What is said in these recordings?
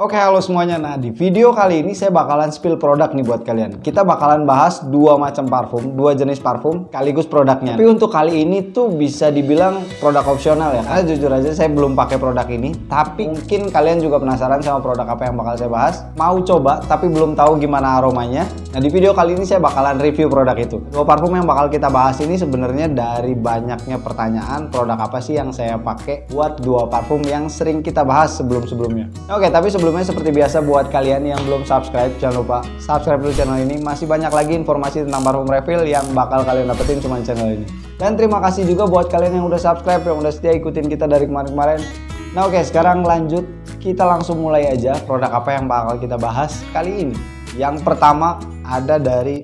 Oke, halo semuanya. Nah, di video kali ini saya bakalan spill produk nih buat kalian. Kita bakalan bahas dua macam parfum, dua jenis parfum, sekaligus produknya. Tapi untuk kali ini tuh bisa dibilang produk opsional ya. Karena jujur aja saya belum pakai produk ini, tapi mungkin kalian juga penasaran sama produk apa yang bakal saya bahas. Mau coba, tapi belum tahu gimana aromanya. Nah, di video kali ini saya bakalan review produk itu. Dua parfum yang bakal kita bahas ini sebenarnya dari banyaknya pertanyaan, produk apa sih yang saya pakai buat dua parfum yang sering kita bahas sebelum-sebelumnya. Oke, tapi sebelumnya seperti biasa buat kalian yang belum subscribe, jangan lupa subscribe dulu channel ini. Masih banyak lagi informasi tentang parfum refill yang bakal kalian dapetin cuma di channel ini. Dan terima kasih juga buat kalian yang udah subscribe, yang udah setia ikutin kita dari kemarin-kemarin. Nah oke, sekarang lanjut, kita langsung mulai aja produk apa yang bakal kita bahas kali ini. Yang pertama ada dari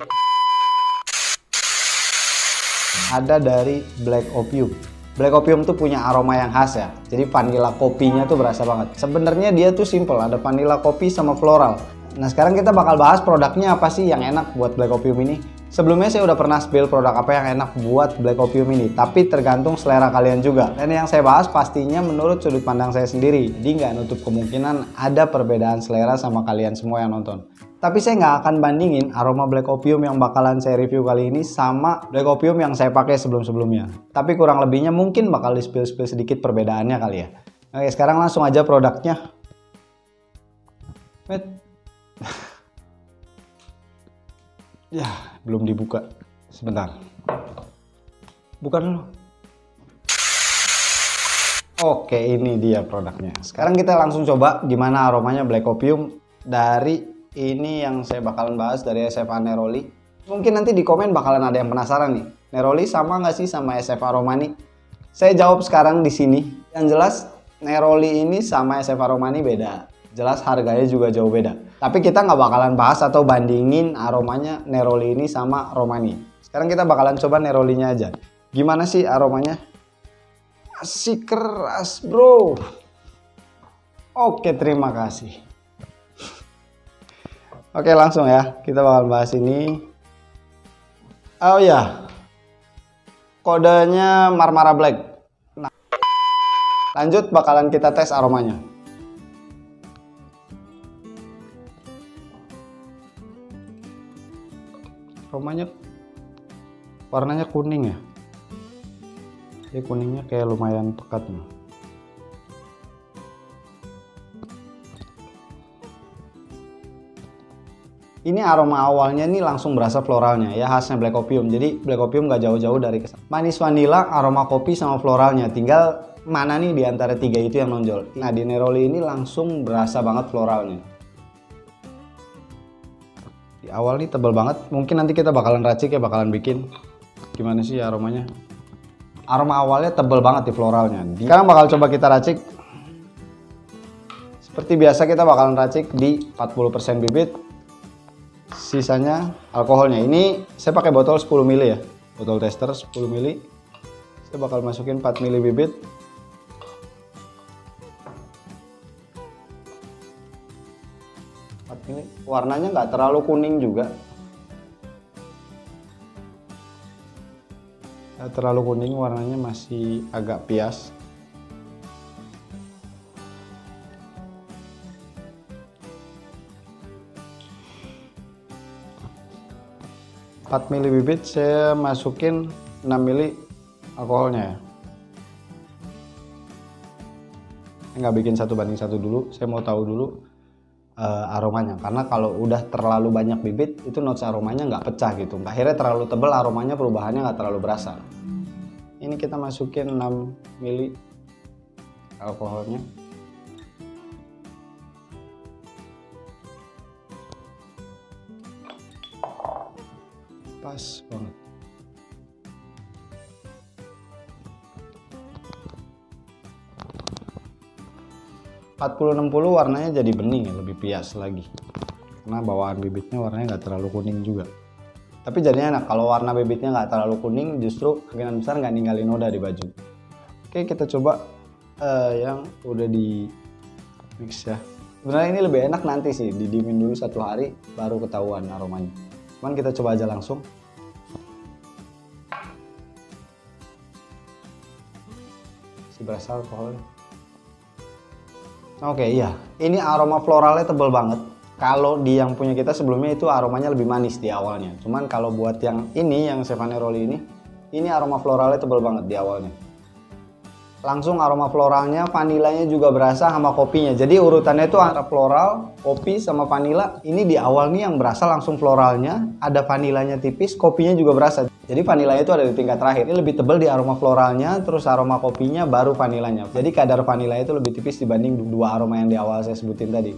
Black Opium. Black Opium tuh punya aroma yang khas ya. Jadi vanilla kopinya tuh berasa banget. Sebenarnya dia tuh simple, ada vanilla kopi sama floral. Nah, sekarang kita bakal bahas produknya apa sih yang enak buat Black Opium ini. Sebelumnya saya udah pernah spill produk apa yang enak buat Black Opium ini, tapi tergantung selera kalian juga. Dan yang saya bahas pastinya menurut sudut pandang saya sendiri. Jadi nggak nutup kemungkinan ada perbedaan selera sama kalian semua yang nonton. Tapi saya nggak akan bandingin aroma Black Opium yang bakalan saya review kali ini sama Black Opium yang saya pakai sebelum-sebelumnya. Tapi kurang lebihnya mungkin bakal di-spill sedikit perbedaannya kali ya. Oke, sekarang langsung aja produknya. Ya, belum dibuka. Sebentar. Buka dulu. Oke, ini dia produknya. Sekarang kita langsung coba gimana aromanya Black Opium dari ini yang saya bakalan bahas dari SFA Neroli. Mungkin nanti di komen bakalan ada yang penasaran nih. Neroli sama nggak sih sama SFA Romani? Saya jawab sekarang di sini. Yang jelas Neroli ini sama SFA Romani beda. Jelas harganya juga jauh beda. Tapi kita nggak bakalan bahas atau bandingin aromanya Neroli ini sama Romani. Sekarang kita bakalan coba Nerolinya aja. Gimana sih aromanya? Asik keras bro. Oke, terima kasih. Oke, langsung ya, kita bakal bahas ini. Oh ya, kodenya Marmara Black. Nah, lanjut bakalan kita tes aromanya. Aromanya warnanya kuning ya. Ini kuningnya kayak lumayan pekat nih. Ini aroma awalnya nih langsung berasa floralnya ya, khasnya Black Opium. Jadi Black Opium nggak jauh-jauh dari kesan. Manis vanilla, aroma kopi sama floralnya. Tinggal mana nih di antara tiga itu yang nonjol. Nah, di Neroli ini langsung berasa banget floralnya. Di awal nih tebel banget. Mungkin nanti kita bakalan racik ya, bakalan bikin. Gimana sih aromanya? Aroma awalnya tebel banget di floralnya. Sekarang bakal coba kita racik. Seperti biasa kita bakalan racik di 40% bibit. Sisanya alkoholnya. Ini saya pakai botol 10 ml ya, botol tester 10 ml. Saya bakal masukin 4 ml bibit. Warnanya nggak terlalu kuning juga, nggak terlalu kuning, warnanya masih agak pias. 4 ml bibit saya masukin 6 ml alkoholnya ya. Nggak bikin 1:1 dulu, saya mau tahu dulu aromanya. Karena kalau udah terlalu banyak bibit itu notes aromanya nggak pecah gitu. Akhirnya terlalu tebal, aromanya perubahannya nggak terlalu berasa. Ini kita masukin 6 ml alkoholnya. Pas banget. (40-60) warnanya jadi bening ya, lebih pias lagi. Karena bawaan bibitnya warnanya nggak terlalu kuning juga. Tapi jadinya enak, kalau warna bibitnya nggak terlalu kuning, justru kemungkinan besar nggak ninggalin noda di baju. Oke, kita coba yang udah di mix ya. Sebenarnya ini lebih enak nanti sih, didiemin dulu 1 hari baru ketahuan aromanya. Cuman kita coba aja langsung. Masih berasa alkoholnya. Oke, iya. Ini aroma floralnya tebel banget. Kalau di yang punya kita sebelumnya itu aromanya lebih manis di awalnya. Cuman kalau buat yang ini, yang Savanaroli ini aroma floralnya tebel banget di awalnya. Langsung aroma floralnya, vanilanya juga berasa sama kopinya. Jadi urutannya itu antara floral, kopi, sama vanila. Ini di awal nih yang berasa langsung floralnya, ada vanilanya tipis, kopinya juga berasa. Jadi vanilanya itu ada di tingkat terakhir. Ini lebih tebal di aroma floralnya, terus aroma kopinya, baru vanilanya. Jadi kadar vanilanya itu lebih tipis dibanding dua aroma yang di awal saya sebutin tadi.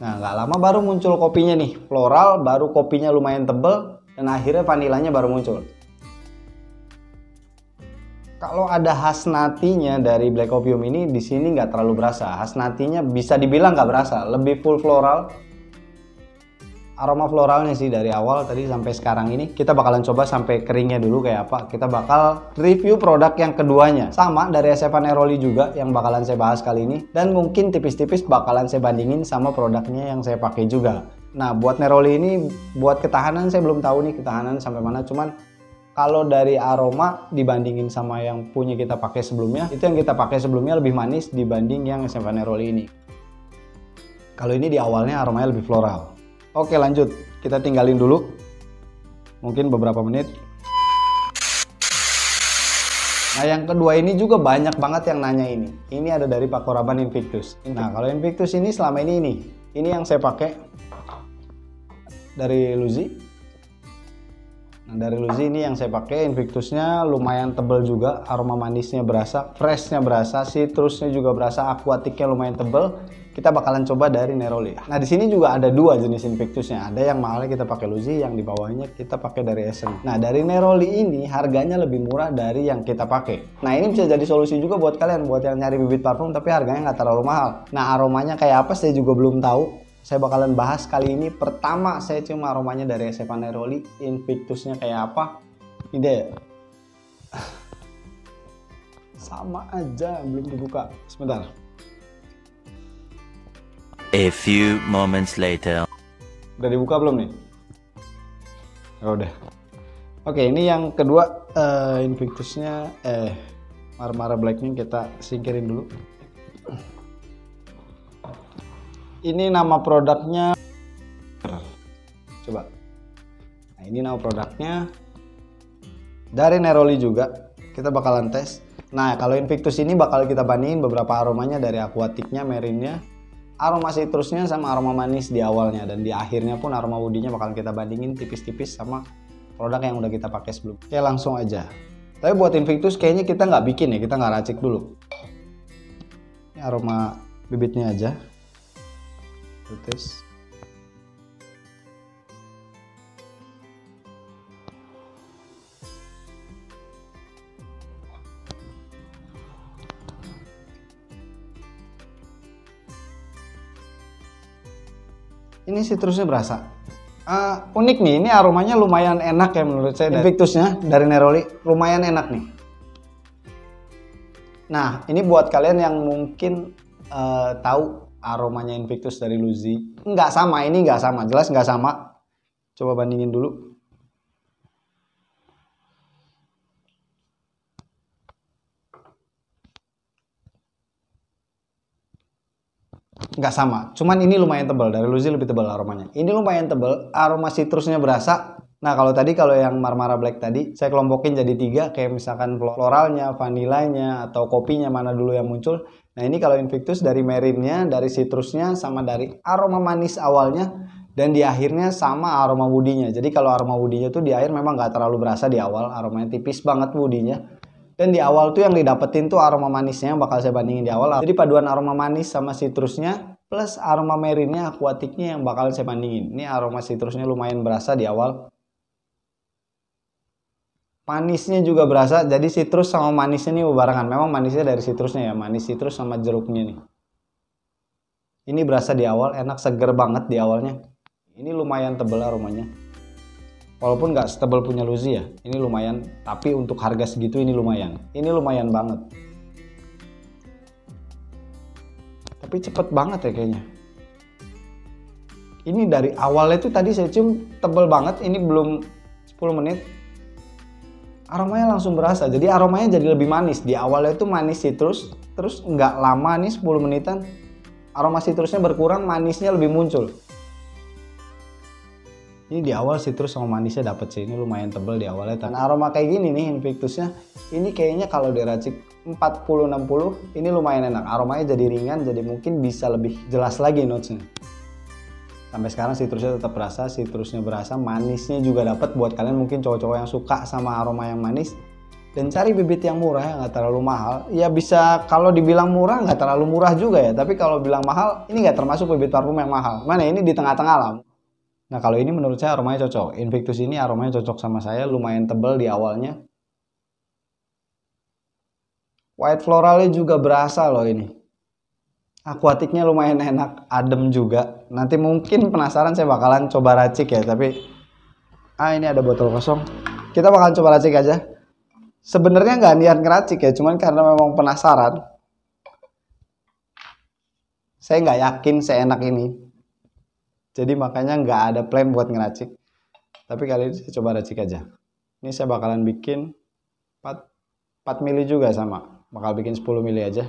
Nah, nggak lama baru muncul kopinya nih. Floral, baru kopinya lumayan tebal, dan akhirnya vanilanya baru muncul. Kalau ada khas natinya dari Black Opium ini di sini nggak terlalu berasa. Khas natinya bisa dibilang nggak berasa, lebih full floral. Aroma floralnya sih dari awal tadi sampai sekarang ini. Kita bakalan coba sampai keringnya dulu kayak apa. Kita bakal review produk yang keduanya. Sama dari Savanaroli juga yang bakalan saya bahas kali ini. Dan mungkin tipis-tipis bakalan saya bandingin sama produknya yang saya pakai juga. Nah, buat Neroli ini buat ketahanan saya belum tahu nih ketahanan sampai mana. Cuman kalau dari aroma dibandingin sama yang punya kita pakai sebelumnya, itu yang kita pakai sebelumnya lebih manis dibanding yang Savanaroli ini. Kalau ini di awalnya aromanya lebih floral. Oke, lanjut. Kita tinggalin dulu. Mungkin beberapa menit. Nah, yang kedua ini juga banyak banget yang nanya ini. Ini ada dari Pakoraban Invictus. Nah, kalau Invictus ini selama ini. Ini yang saya pakai dari Luzi. Nah, dari Luzi ini yang saya pakai, Invictusnya lumayan tebal juga, aroma manisnya berasa, freshnya berasa, citrusnya juga berasa, aquaticnya lumayan tebal. Kita bakalan coba dari Neroli. Nah, di sini juga ada dua jenis Invictusnya. Ada yang mahalnya kita pakai Luzi, yang di bawahnya kita pakai dari Essence. Nah, dari Neroli ini harganya lebih murah dari yang kita pakai. Nah, ini bisa jadi solusi juga buat kalian, buat yang nyari bibit parfum tapi harganya nggak terlalu mahal. Nah, aromanya kayak apa saya juga belum tahu. Saya bakalan bahas kali ini. Pertama, saya cium aromanya dari Savanaroli, Invictusnya kayak apa. Ini deh. Sama aja, belum dibuka. Sebentar. A few moments later. Udah dibuka belum nih? Oh, udah. Oke, ini yang kedua, Invictusnya, Marmara Blacknya kita singkirin dulu. Ini nama produknya, coba. Nah, ini nama produknya dari Neroli juga. Kita bakalan tes. Nah, kalau Invictus ini bakal kita bandingin beberapa aromanya dari aquaticnya, merinnya, aroma citrusnya sama aroma manis di awalnya, dan di akhirnya pun aroma woody-nya bakal kita bandingin tipis-tipis sama produk yang udah kita pakai sebelum. Oke, langsung aja. Tapi buat Invictus kayaknya kita nggak bikin ya, kita nggak racik dulu. Ini aroma bibitnya aja. Tes. Ini citrusnya berasa. Unik nih, ini aromanya lumayan enak ya menurut saya. Invictusnya dari Neroli lumayan enak nih. Nah, ini buat kalian yang mungkin tahu aromanya Invictus dari Luzi, nggak sama, ini nggak sama, jelas nggak sama. Coba bandingin dulu. Nggak sama, cuman ini lumayan tebal, dari Luzi lebih tebal aromanya. Ini lumayan tebal, aroma citrusnya berasa. Nah, kalau yang Marmara Black tadi saya kelompokin jadi 3, kayak misalkan floralnya, vanilanya, atau kopinya mana dulu yang muncul. Nah, ini kalau Invictus dari merinnya, dari citrusnya, sama dari aroma manis awalnya, dan di akhirnya sama aroma woody-nya. Jadi kalau aroma woody-nya tuh di akhir memang nggak terlalu berasa di awal, aromanya tipis banget woody-nya. Dan di awal tuh yang didapetin tuh aroma manisnya yang bakal saya bandingin di awal. Jadi paduan aroma manis sama citrusnya plus aroma merinnya, aquaticnya yang bakal saya bandingin. Ini aroma citrusnya lumayan berasa di awal. Manisnya juga berasa, jadi citrus sama manisnya nih barengan. Memang manisnya dari citrusnya ya, manis citrus sama jeruknya nih. Ini berasa di awal, enak, seger banget di awalnya. Ini lumayan tebal aromanya. Walaupun nggak setebal punya Luzi ya, ini lumayan. Tapi untuk harga segitu ini lumayan. Ini lumayan banget. Tapi cepet banget ya kayaknya. Ini dari awalnya tuh tadi saya cium tebal banget, ini belum 10 menit. aromanya langsung berasa. Jadi aromanya jadi lebih manis. Di awalnya itu manis citrus, terus nggak lama nih 10 menitan aroma citrusnya berkurang, manisnya lebih muncul. Ini di awal citrus sama manisnya dapet sih, ini lumayan tebel di awalnya. Dan aroma kayak gini nih Invictusnya, ini kayaknya kalau diracik 40-60 ini lumayan enak. Aromanya jadi ringan, jadi mungkin bisa lebih jelas lagi notesnya. Sampai sekarang citrusnya tetap berasa, citrusnya berasa, manisnya juga dapet. Buat kalian mungkin cowok-cowok yang suka sama aroma yang manis dan cari bibit yang murah yang nggak terlalu mahal, ya bisa. Kalau dibilang murah nggak terlalu murah juga ya, tapi kalau bilang mahal ini nggak termasuk bibit parfum yang mahal. Mana ini di tengah-tengah lah. Nah kalau ini menurut saya aromanya cocok. Invictus ini aromanya cocok sama saya, lumayan tebal di awalnya. White floralnya juga berasa loh ini. Aquaticnya lumayan enak, adem juga. Nanti mungkin penasaran saya bakalan coba racik ya, tapi ini ada botol kosong. Kita bakalan coba racik aja. Sebenarnya nggak niat ngeracik ya, cuman karena memang penasaran. Saya nggak yakin seenak ini. Jadi makanya nggak ada plan buat ngeracik. Tapi kali ini saya coba racik aja. Ini saya bakalan bikin 4 mili juga sama. Bakal bikin 10 mili aja.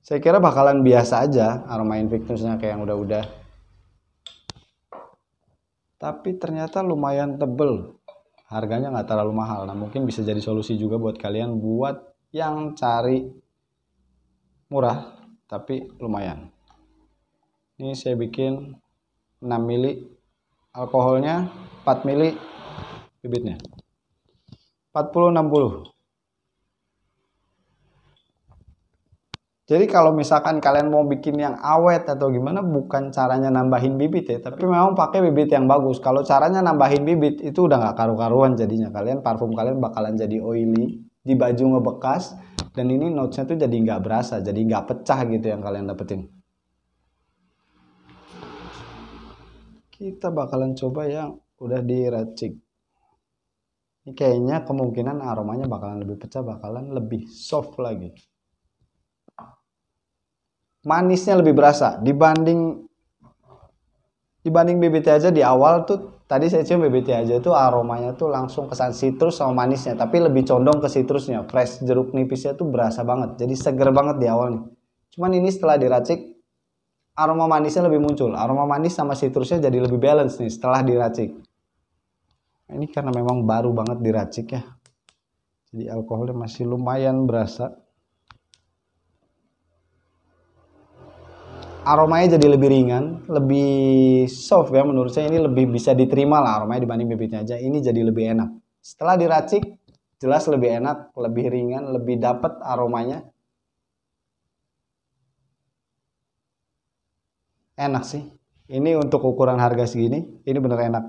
Saya kira bakalan biasa aja aroma Invictusnya kayak yang udah-udah. Tapi ternyata lumayan tebel. Harganya nggak terlalu mahal. Nah mungkin bisa jadi solusi juga buat kalian buat yang cari murah tapi lumayan. Ini saya bikin 6 mili alkoholnya, 4 mili bibitnya. 40-60. Jadi kalau misalkan kalian mau bikin yang awet atau gimana, bukan caranya nambahin bibit ya, tapi memang pakai bibit yang bagus. Kalau caranya nambahin bibit itu udah nggak karu-karuan jadinya. Parfum kalian bakalan jadi oily, di baju ngebekas, dan ini notesnya tuh jadi nggak berasa, jadi nggak pecah gitu yang kalian dapetin. Kita bakalan coba yang udah diracik. Ini kayaknya kemungkinan aromanya bakalan lebih pecah, bakalan lebih soft lagi. Manisnya lebih berasa dibanding bibitnya aja. Di awal tuh tadi saya cium bibitnya aja tuh aromanya tuh langsung kesan citrus sama manisnya, tapi lebih condong ke citrusnya. Fresh jeruk nipisnya tuh berasa banget, jadi seger banget di awal nih. Cuman ini setelah diracik aroma manisnya lebih muncul, aroma manis sama citrusnya jadi lebih balance nih setelah diracik. Ini karena memang baru banget diracik ya, jadi alkoholnya masih lumayan berasa. Aromanya jadi lebih ringan, lebih soft ya, menurut saya ini lebih bisa diterima lah aromanya dibanding bibitnya aja. Ini jadi lebih enak. Setelah diracik jelas lebih enak, lebih ringan, lebih dapat aromanya. Enak sih. Ini untuk ukuran harga segini, ini bener enak.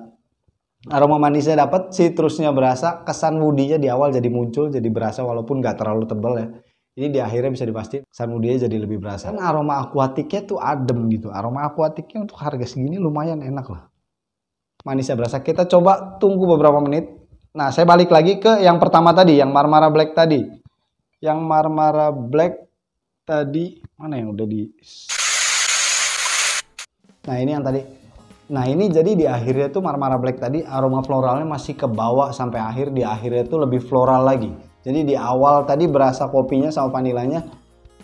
Aroma manisnya dapat, citrusnya berasa, kesan woody-nya di awal jadi muncul, jadi berasa walaupun nggak terlalu tebal ya. Ini di akhirnya bisa dipastikan kesan woody-nya jadi lebih berasa. Dan aroma aquaticnya tuh adem gitu. Aroma aquaticnya untuk harga segini lumayan enak lah. Manisnya berasa. Kita coba tunggu beberapa menit. Nah, saya balik lagi ke yang pertama tadi, yang Marmara Black tadi. Yang Marmara Black tadi mana yang udah di... Nah, ini yang tadi. Nah, ini jadi di akhirnya tuh Marmara Black tadi aroma floralnya masih ke bawah sampai akhir. Di akhirnya tuh lebih floral lagi. Jadi di awal tadi berasa kopinya sama vanilanya,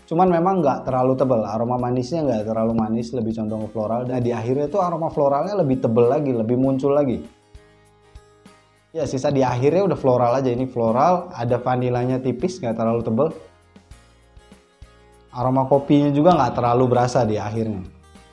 cuman memang nggak terlalu tebal. Aroma manisnya nggak terlalu manis, lebih condong ke floral. Dan di akhirnya tuh aroma floralnya lebih tebal lagi, lebih muncul lagi. Ya sisa di akhirnya udah floral aja. Ini floral, ada vanilanya tipis, nggak terlalu tebal. Aroma kopinya juga nggak terlalu berasa di akhirnya.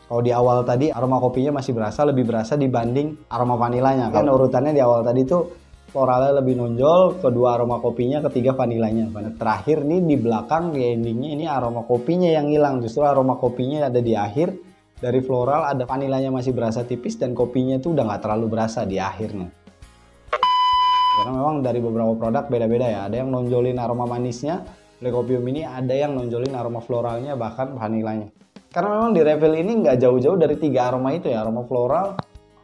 Kalau di awal tadi aroma kopinya masih berasa, lebih berasa dibanding aroma vanilanya. Kan urutannya di awal tadi tuh floralnya lebih nonjol, kedua aroma kopinya, ketiga vanilanya. Terakhir nih di belakang di endingnya ini aroma kopinya yang hilang. Justru aroma kopinya ada di akhir. Dari floral ada vanilanya masih berasa tipis dan kopinya tuh udah nggak terlalu berasa di akhirnya. Karena memang dari beberapa produk beda-beda ya. Ada yang nonjolin aroma manisnya, Black Opium ini ada yang nonjolin aroma floralnya bahkan vanilanya. Karena memang di refill ini nggak jauh-jauh dari 3 aroma itu ya, aroma floral,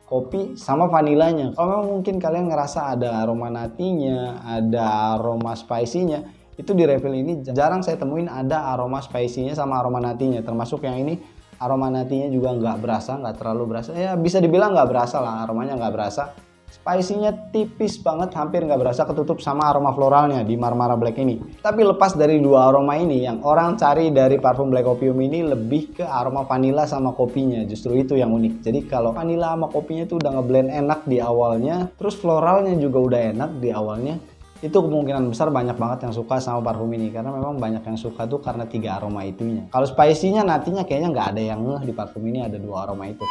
kopi sama vanilanya. Kalau memang mungkin kalian ngerasa ada aroma natinya, ada aroma spicy-nya, itu di refill ini jarang saya temuin ada aroma spicy-nya sama aroma natinya. Termasuk yang ini Aroma natinya juga nggak berasa, nggak terlalu berasa. Ya bisa dibilang nggak berasa lah, aromanya nggak berasa. Spicy-nya tipis banget, hampir nggak berasa, ketutup sama aroma floralnya di Marmara Black ini. Tapi lepas dari dua aroma ini, yang orang cari dari parfum Black Opium ini lebih ke aroma vanilla sama kopinya. Justru itu yang unik. Jadi kalau vanilla sama kopinya itu udah ngeblend enak di awalnya, terus floralnya juga udah enak di awalnya, itu kemungkinan besar banyak banget yang suka sama parfum ini. Karena memang banyak yang suka tuh karena 3 aroma itunya. Kalau spicy-nya nantinya kayaknya nggak ada yang ngeh di parfum ini ada 2 aroma itu.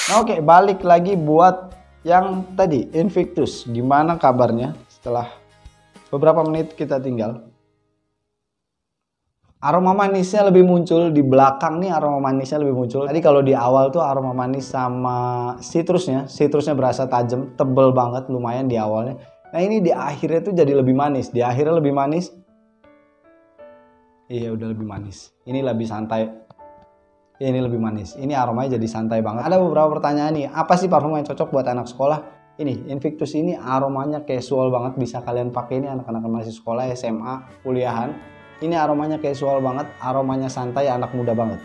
Nah, oke, balik lagi buat yang tadi, Invictus. Gimana kabarnya setelah beberapa menit kita tinggal? Aroma manisnya lebih muncul di belakang nih, aroma manisnya lebih muncul. Tadi kalau di awal tuh aroma manis sama citrusnya berasa tajam, tebel banget lumayan di awalnya. Nah ini di akhirnya tuh jadi lebih manis, di akhirnya lebih manis. Iya udah lebih manis, ini lebih santai. Ya, ini lebih manis. Ini aromanya jadi santai banget. Ada beberapa pertanyaan nih. Apa sih parfum yang cocok buat anak sekolah? Ini Invictus ini aromanya casual banget. Bisa kalian pakai ini anak-anak masih sekolah, SMA, kuliahan. Ini aromanya casual banget. Aromanya santai, anak muda banget.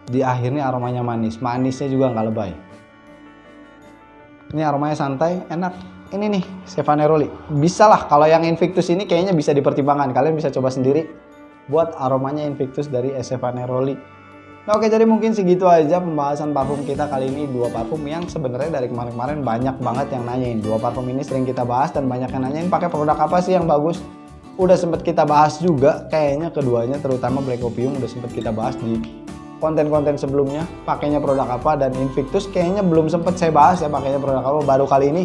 Di akhirnya aromanya manis. Manisnya juga nggak lebay. Ini aromanya santai, enak. Ini nih, Stefano Neroli. Bisa lah. Kalau yang Invictus ini kayaknya bisa dipertimbangkan. Kalian bisa coba sendiri buat aromanya Invictus dari Stefano Neroli. Nah, oke, jadi mungkin segitu aja pembahasan parfum kita kali ini. 2 parfum yang sebenarnya dari kemarin-kemarin banyak banget yang nanyain. 2 parfum ini sering kita bahas dan banyak yang nanyain pakai produk apa sih yang bagus. Udah sempet kita bahas juga kayaknya keduanya, terutama Black Opium udah sempet kita bahas di konten-konten sebelumnya. Pakainya produk apa, dan Invictus kayaknya belum sempet saya bahas ya pakainya produk apa. Baru kali ini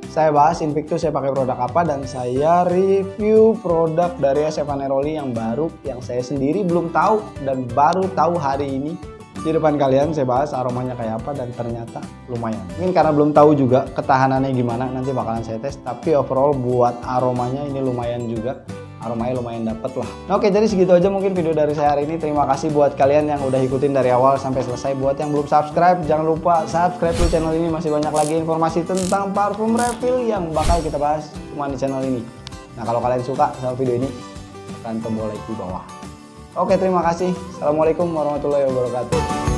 saya bahas Invictus saya pakai produk apa, dan saya review produk dari Stefano Neroli yang baru, yang saya sendiri belum tahu dan baru tahu hari ini di depan kalian. Saya bahas aromanya kayak apa dan ternyata lumayan. Mungkin karena belum tahu juga ketahanannya gimana, nanti bakalan saya tes. Tapi overall buat aromanya ini lumayan juga. Aromanya lumayan dapet lah. Nah, oke, jadi segitu aja mungkin video dari saya hari ini. Terima kasih buat kalian yang udah ikutin dari awal sampai selesai. Buat yang belum subscribe, jangan lupa subscribe di channel ini. Masih banyak lagi informasi tentang parfum refill yang bakal kita bahas cuma di channel ini. Nah, kalau kalian suka sama video ini, tekan tombol like di bawah. Oke, terima kasih. Assalamualaikum warahmatullahi wabarakatuh.